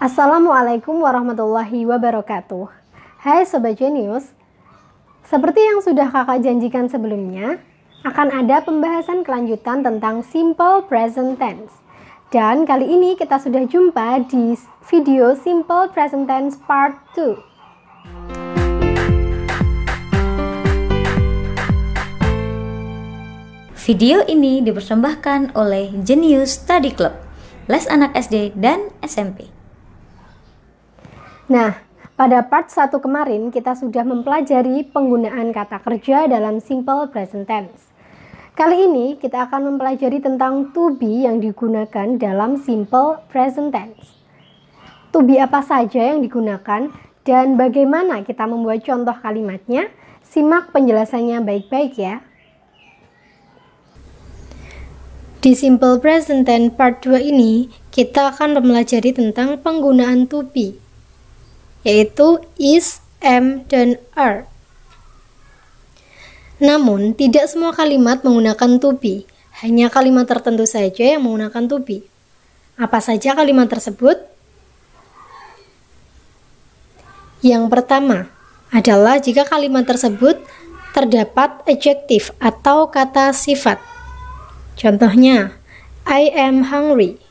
Assalamualaikum warahmatullahi wabarakatuh. Hai Sobat Genius, seperti yang sudah kakak janjikan sebelumnya, akan ada pembahasan kelanjutan tentang simple present tense. Dan kali ini kita sudah jumpa di video simple present tense part 2. Video ini dipersembahkan oleh Genius Study Club, les anak SD dan SMP. Nah, pada part 1 kemarin kita sudah mempelajari penggunaan kata kerja dalam simple present tense. Kali ini kita akan mempelajari tentang to be yang digunakan dalam simple present tense. To be apa saja yang digunakan dan bagaimana kita membuat contoh kalimatnya? Simak penjelasannya baik-baik ya. Di simple present tense part 2 ini kita akan mempelajari tentang penggunaan to be, yaitu is, am, dan are. Namun, tidak semua kalimat menggunakan to be, hanya kalimat tertentu saja yang menggunakan to be. Apa saja kalimat tersebut? Yang pertama adalah jika kalimat tersebut terdapat adjektif atau kata sifat. Contohnya, I am hungry.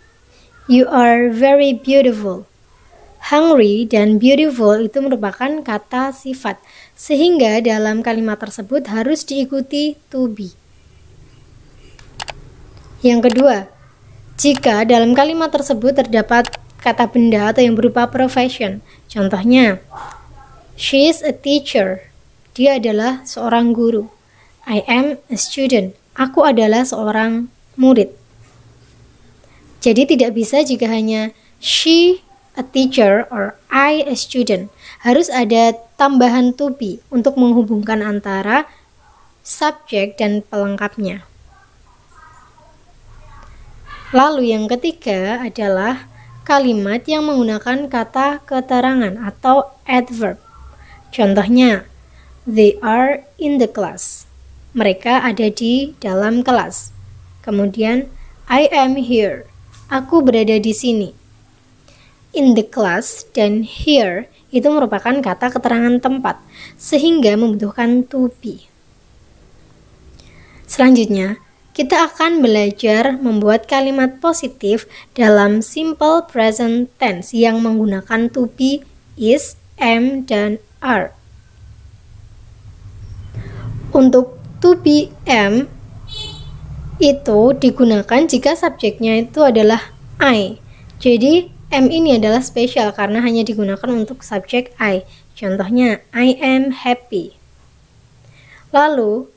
You are very beautiful. Hungry dan beautiful itu merupakan kata sifat, sehingga dalam kalimat tersebut harus diikuti to be. Yang kedua, jika dalam kalimat tersebut terdapat kata benda atau yang berupa profession, contohnya, she is a teacher. Dia adalah seorang guru. I am a student. Aku adalah seorang murid. Jadi tidak bisa jika hanya she a teacher or I a student. Harus ada tambahan to be untuk menghubungkan antara subjek dan pelengkapnya. Lalu yang ketiga adalah kalimat yang menggunakan kata keterangan atau adverb. Contohnya, they are in the class. Mereka ada di dalam kelas. Kemudian, I am here. Aku berada di sini. In the class dan here itu merupakan kata keterangan tempat, sehingga membutuhkan to be. Selanjutnya, kita akan belajar membuat kalimat positif dalam simple present tense yang menggunakan to be, is, am, dan are. Untuk to be am itu digunakan jika subjeknya itu adalah I. Jadi, am ini adalah spesial karena hanya digunakan untuk subjek I. Contohnya, I am happy. Lalu,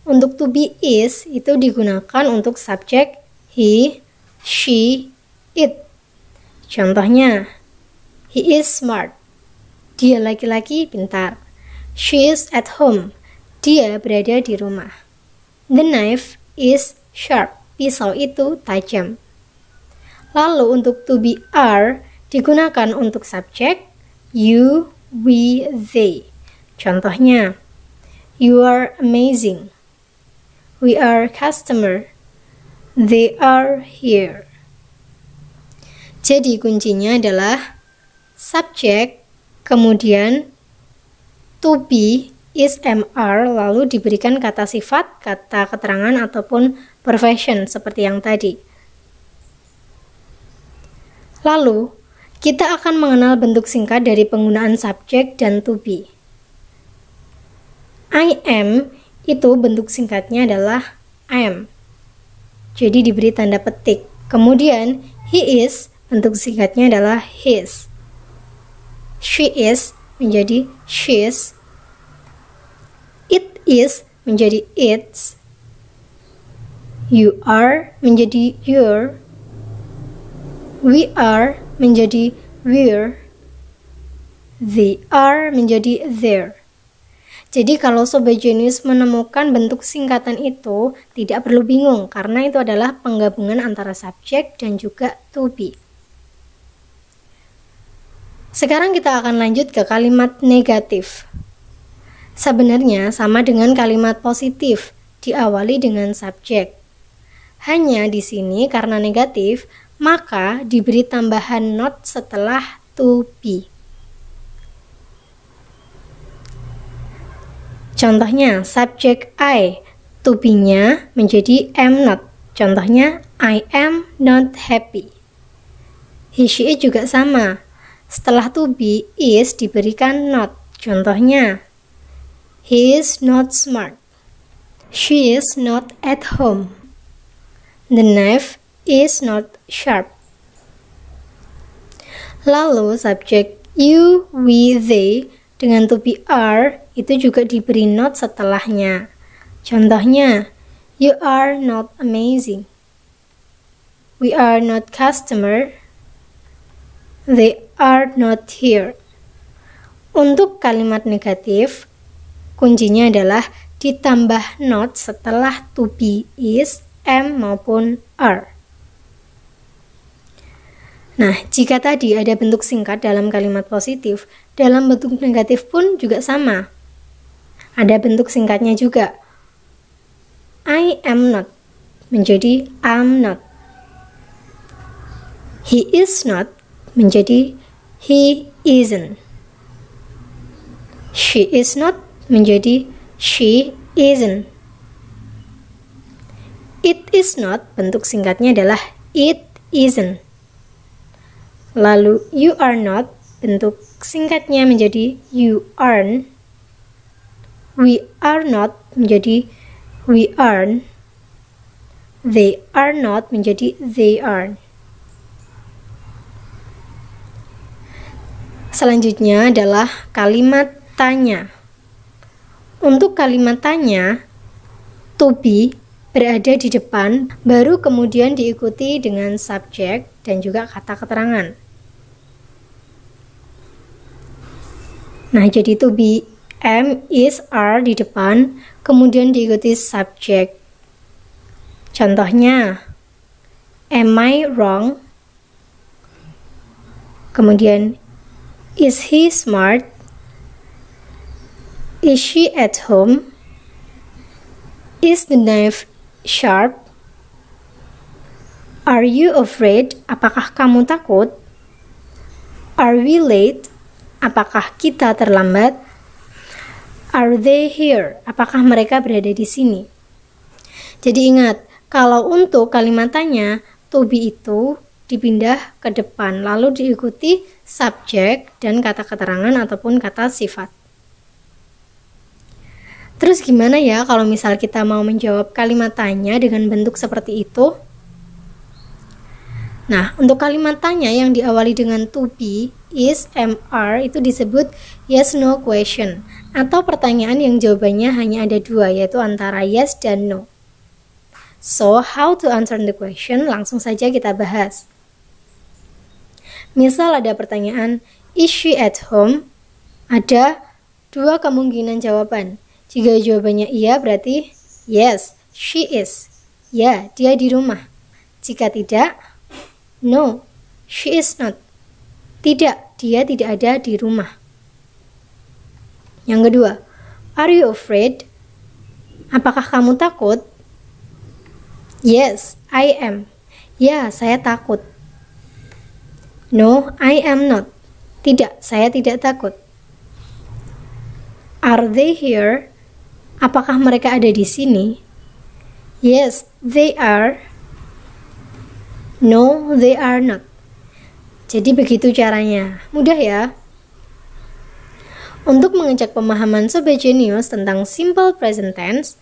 untuk to be is itu digunakan untuk subjek he, she, it. Contohnya, he is smart. Dia laki-laki pintar. She is at home. Dia berada di rumah. The knife is sharp. Pisau itu tajam. Lalu untuk to be are digunakan untuk subjek you, we, they. Contohnya, you are amazing. We are customer. They are here. Jadi kuncinya adalah subjek, kemudian to be, is, am, are, lalu diberikan kata sifat, kata keterangan, ataupun profession seperti yang tadi. Lalu, kita akan mengenal bentuk singkat dari penggunaan subjek dan to be. I am itu bentuk singkatnya adalah am. Jadi diberi tanda petik. Kemudian, he is bentuk singkatnya adalah his. She is menjadi she's. It is menjadi its. You are menjadi your. We are menjadi we're. They are menjadi their. Jadi kalau Sobat Genius menemukan bentuk singkatan itu, tidak perlu bingung karena itu adalah penggabungan antara subjek dan juga to be. Sekarang kita akan lanjut ke kalimat negatif. Sebenarnya sama dengan kalimat positif, diawali dengan subjek. Hanya di sini karena negatif, maka diberi tambahan not setelah to be. Contohnya, subjek I, to be-nya menjadi am not. Contohnya, I am not happy. He, she, it juga sama. Setelah to be, is diberikan not. Contohnya, he is not smart. She is not at home. The knife is not sharp. Lalu, subjek you, we, they dengan to be are itu juga diberi not setelahnya. Contohnya, you are not amazing. We are not customer. They are not here. Untuk kalimat negatif, kuncinya adalah ditambah not setelah to be, is, am maupun are. Nah, jika tadi ada bentuk singkat dalam kalimat positif, dalam bentuk negatif pun juga sama. Ada bentuk singkatnya juga. I am not menjadi am not. He is not menjadi he isn't. She is not menjadi she isn't. It is not, bentuk singkatnya adalah it isn't. Lalu you are not, bentuk singkatnya menjadi you aren't. We are not menjadi we aren't. They are not menjadi they aren't. Selanjutnya adalah kalimat tanya. Untuk kalimat tanya, to be berada di depan, baru kemudian diikuti dengan subjek dan juga kata keterangan. Nah, jadi to be, am, is, are di depan, kemudian diikuti subjek. Contohnya, am I wrong? Kemudian, is he smart? Is she at home? Is the knife sharp? Are you afraid? Apakah kamu takut? Are we late? Apakah kita terlambat? Are they here? Apakah mereka berada di sini? Jadi ingat, kalau untuk kalimat tanya, to be itu dipindah ke depan, lalu diikuti subjek dan kata keterangan ataupun kata sifat. Terus gimana ya kalau misal kita mau menjawab kalimat tanya dengan bentuk seperti itu? Nah, untuk kalimat tanya yang diawali dengan to be, is, am, are itu disebut yes no question atau pertanyaan yang jawabannya hanya ada dua, yaitu antara yes dan no. So, how to answer the question? Langsung saja kita bahas. Misal ada pertanyaan, is she at home? Ada dua kemungkinan jawaban. Jika jawabannya iya berarti yes, she is. Ya, dia di rumah. Jika tidak, no, she is not. Tidak, dia tidak ada di rumah. Yang kedua, are you afraid? Apakah kamu takut? Yes, I am. Ya, saya takut. No, I am not. Tidak, saya tidak takut. Are they here? Apakah mereka ada di sini? Yes, they are. No, they are not. Jadi begitu caranya. Mudah ya? Untuk mengecek pemahaman Sobat Genius tentang simple present tense,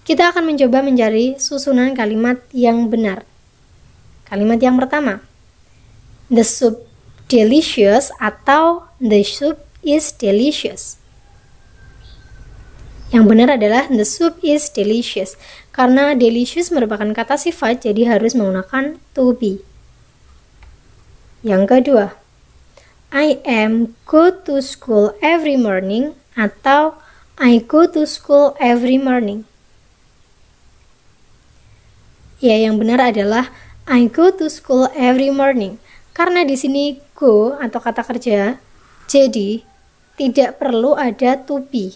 kita akan mencoba mencari susunan kalimat yang benar. Kalimat yang pertama, the soup delicious atau the soup is delicious. Yang benar adalah the soup is delicious, karena delicious merupakan kata sifat, jadi harus menggunakan to be. Yang kedua, I am go to school every morning atau I go to school every morning. Ya, yang benar adalah I go to school every morning, karena di sini go atau kata kerja, jadi tidak perlu ada to be.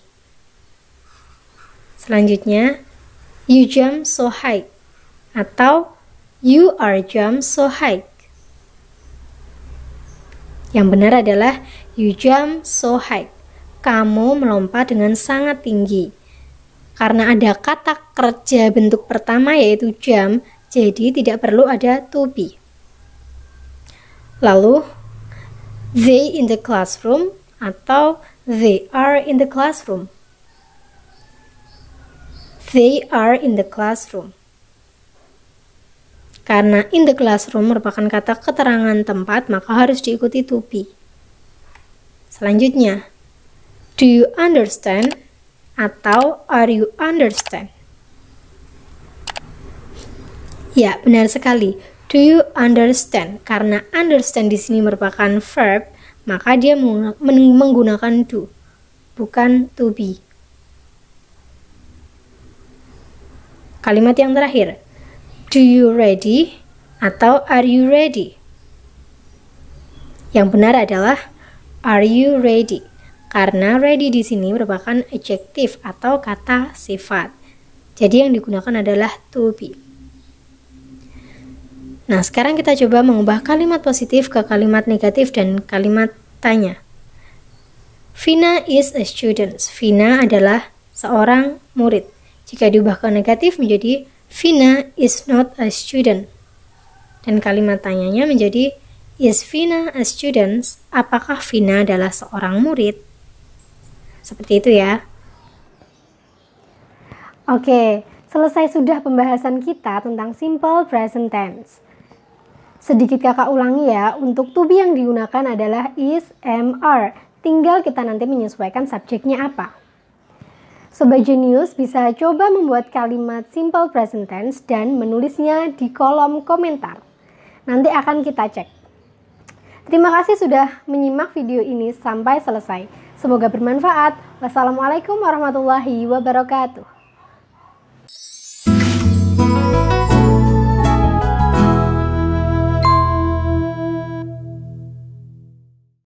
Selanjutnya, you jump so high atau You are jump so high. Yang benar adalah you jump so high. Kamu melompat dengan sangat tinggi. Karena ada kata kerja bentuk pertama yaitu jump, jadi tidak perlu ada to be. Lalu, they in the classroom atau they are in the classroom. They are in the classroom. Karena in the classroom merupakan kata keterangan tempat, maka harus diikuti to be. Selanjutnya, do you understand atau are you understand? Ya, benar sekali. Do you understand? Karena understand di sini merupakan verb, maka dia menggunakan do, bukan to be. Kalimat yang terakhir, do you ready atau are you ready? Yang benar adalah are you ready? Karena ready di sini merupakan adjektif atau kata sifat. Jadi yang digunakan adalah to be. Nah, sekarang kita coba mengubah kalimat positif ke kalimat negatif dan kalimat tanya. Vina is a student. Vina adalah seorang murid. Jika diubah ke negatif menjadi Vina is not a student. Dan kalimat tanyanya menjadi is Vina a student? Apakah Vina adalah seorang murid? Seperti itu ya. Oke, selesai sudah pembahasan kita tentang simple present tense. Sedikit kakak ulangi ya, untuk to be yang digunakan adalah is, am, are. Tinggal kita nanti menyesuaikan subjeknya apa. Sobat Jenius bisa coba membuat kalimat simple present tense dan menulisnya di kolom komentar. Nanti akan kita cek. Terima kasih sudah menyimak video ini sampai selesai. Semoga bermanfaat. Wassalamualaikum warahmatullahi wabarakatuh.